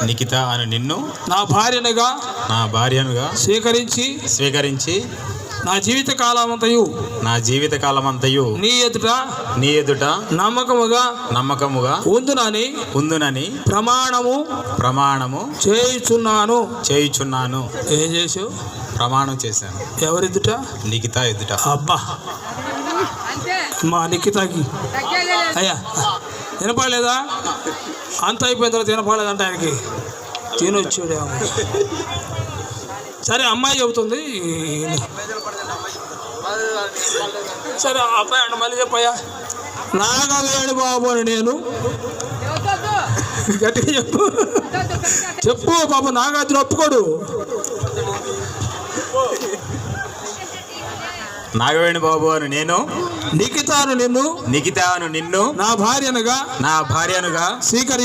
నిఖిత అను నిన్ను నా భార్యనుగా స్వీకరించి నా జీవిత కాలమంతయు నీ ఎదుట నమ్మకముగా ఉందునని ప్రమాణము చేయుచున్నాను. ఏం చేసావు? ప్రమాణం చేశాను. ఎవరెదుట? నిఖిత ఎదుట. అబ్బా, మా నిఖితకి అయ్యా వినపడలేదా? అంత అయిపోయిన తర్వాత వినపడలేదంట ఆయనకి. తినొచ్చాడు. సరే, అమ్మాయి చెబుతుంది. సరే, అబ్బాయి అంట మళ్ళీ చెప్పయ్యా. నాగవేణి బాబు అని నేను గట్టిగా చెప్పు బాబు. నాగార్జున ఒప్పుకోడు. నాగవేణి బాబు అని నేను నిఖిత అను నిన్ను నా భార్యనుగా స్వీకరి